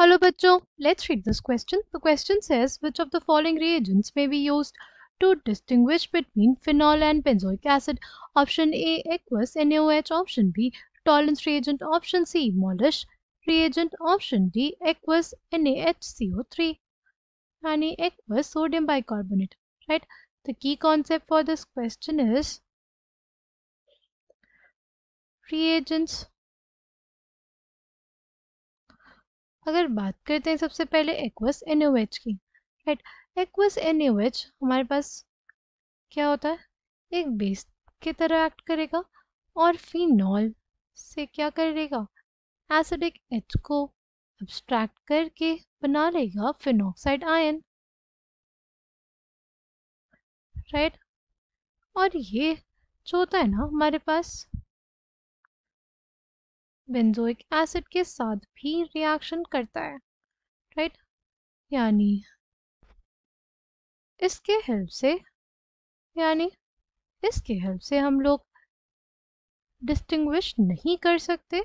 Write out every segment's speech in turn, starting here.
Hello bachcho, let's read this question. The question says which of the following reagents may be used to distinguish between phenol and benzoic acid? Option A aqueous NaOH, option B tolerance reagent, option C Molish reagent, option D aqueous NaHCO3 यानी aqueous sodium bicarbonate, right? The key concept for this question is reagents. अगर बात करते हैं सबसे पहले aqueous NaOH की, right? Aqueous NaOH हमारे पास क्या होता है, एक बेस की तरह एक्ट करेगा और फिनॉल से क्या करेगा, एसिडिक H को एब्स्ट्रैक्ट करके बना लेगा फिनॉक्साइड आयन, राइट? और ये जो होता है ना हमारे पास बेंजोइक एसिड के साथ भी रिएक्शन करता है, राइट? यानी इसके हेल्प से हम लोग डिस्टिंग्विश नहीं कर सकते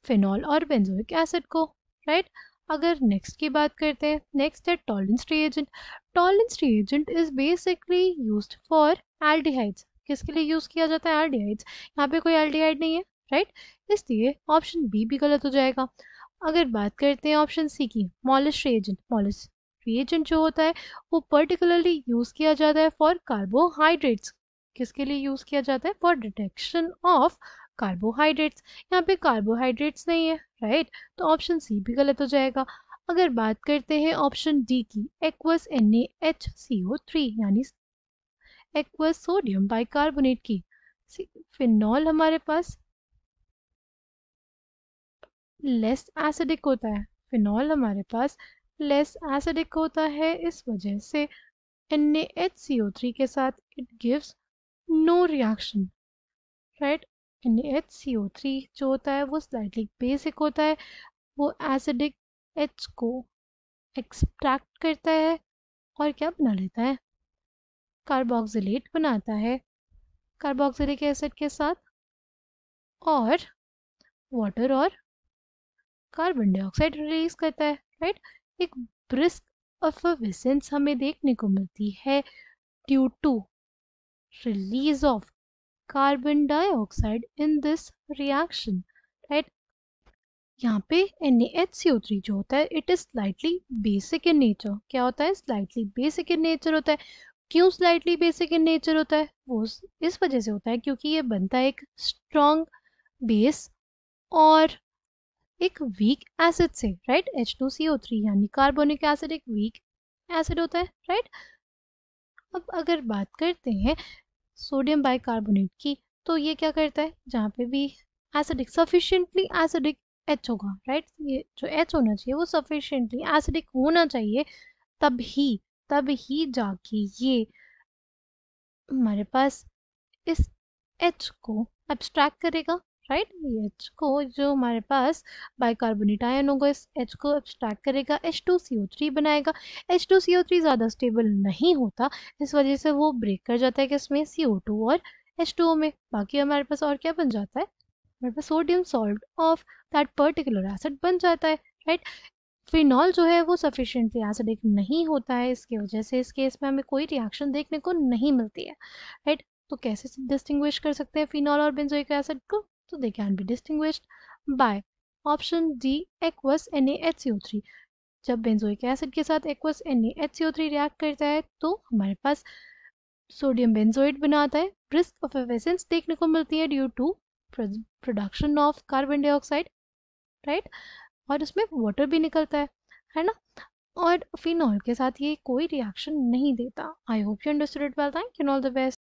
फिनॉल और बेंजोइक एसिड को, राइट? अगर नेक्स्ट की बात करते हैं, नेक्स्ट है tolerance reagent. Tolerance reagent is basically used for aldehydes. किसके लिए यूज किया जाता है? एल्डिहाइड्स. यहाँ पे कोई एल्डिहाइड नहीं है, राइट? इसलिए ऑप्शन बी भी गलत हो जाएगा. अगर बात करते हैं ऑप्शन सी की, मॉलिश रिएजेंट. मॉलिश रिएजेंट जो होता है वो पर्टिकुलरली यूज किया जाता है फॉर कार्बोहाइड्रेट्स. किसके लिए यूज किया जाता है? For detection of carbohydrates. यहाँ पे कार्बोहाइड्रेट्स नहीं है, राइट? तो ऑप्शन सी भी गलत हो जाएगा. अगर बात करते हैं ऑप्शन डी की, एक्वस NaHCO3 यानी एक्वस सोडियम बाइकार्बोनेट की, फिनॉल हमारे पास लेस एसिडिक होता है. फिनॉल हमारे पास लेस एसिडिक होता है, इस वजह से NaHCO3 के साथ it gives no reaction, right? NaHCO3 जो होता है वो स्लाइटली बेसिक होता है, वो एसिडिक H को एक्सट्रैक्ट करता है और क्या बना लेता है? कार्बोक्सिलेट बनाता है कार्बोक्सिलिक एसिड के साथ, और वाटर और कार्बन डाइऑक्साइड रिलीज करता है, राइट? एक ब्रिस्क एफर्वेसेंस हमें देखने को मिलती है due to release of carbon dioxide in this reaction, right? यहाँ पे NaHCO3 जो होता है it is slightly basic in nature. क्या होता है? स्लाइटली बेसिक इन नेचर होता है. क्यों स्लाइटली बेसिक इन नेचर होता है? वो इस वजह से होता है क्योंकि ये बनता है एक स्ट्रॉन्ग बेस और एक वीक एसिड से, राइट? H2CO3 यानी कार्बोनिक एसिड एक वीक एसिड होता है, राइट? अब अगर बात करते हैं सोडियम बाइकार्बोनेट की, तो ये क्या करता है? जहाँ पे भी एसिडिक सफिशिएंटली एसिडिक H होगा, राइट? ये जो H होना चाहिए वो सफिशिएंटली एसिडिक होना चाहिए, तब ही जाके ये हमारे पास इस H को एब्स्ट्रैक्ट करेगा, राइट? ये H को जो हमारे पास बाइकार्बोनेट आयन होगा इस H को एब्स्ट्रैक्ट करेगा, H2CO3 बनाएगा. H2CO3 ज़्यादा स्टेबल नहीं होता, इस वजह से वो ब्रेक कर जाता है किसमें? CO2 और H2O में. बाकी हमारे पास और क्या बन जाता है? हमारे पास sodium salt of that particular acid बन जाता है, राइट? फिनॉल जो है वो सफिशिएंटली एसिडिक नहीं होता है, इसकी वजह से इस केस में हमें कोई रिएक्शन देखने को नहीं मिलती है, राइट? तो कैसे डिस्टिंग्विश कर सकते हैं फिनॉल और बेंजोइक एसिड को? तो they can be distinguished by option D aqueous NaHCO3. जब बेंजोइक एसिड के साथ एक्वस NaHCO3 रिएक्ट करता है तो हमारे पास सोडियम बेंजोइड बनाता है, ब्रिस्क एफर्वेसेंस देखने को मिलती है due to production of carbon dioxide, right? और उसमें वाटर भी निकलता है ना? और फिनॉल के साथ ये कोई रिएक्शन नहीं देता. I hope you understood it well. Thank you, all the best.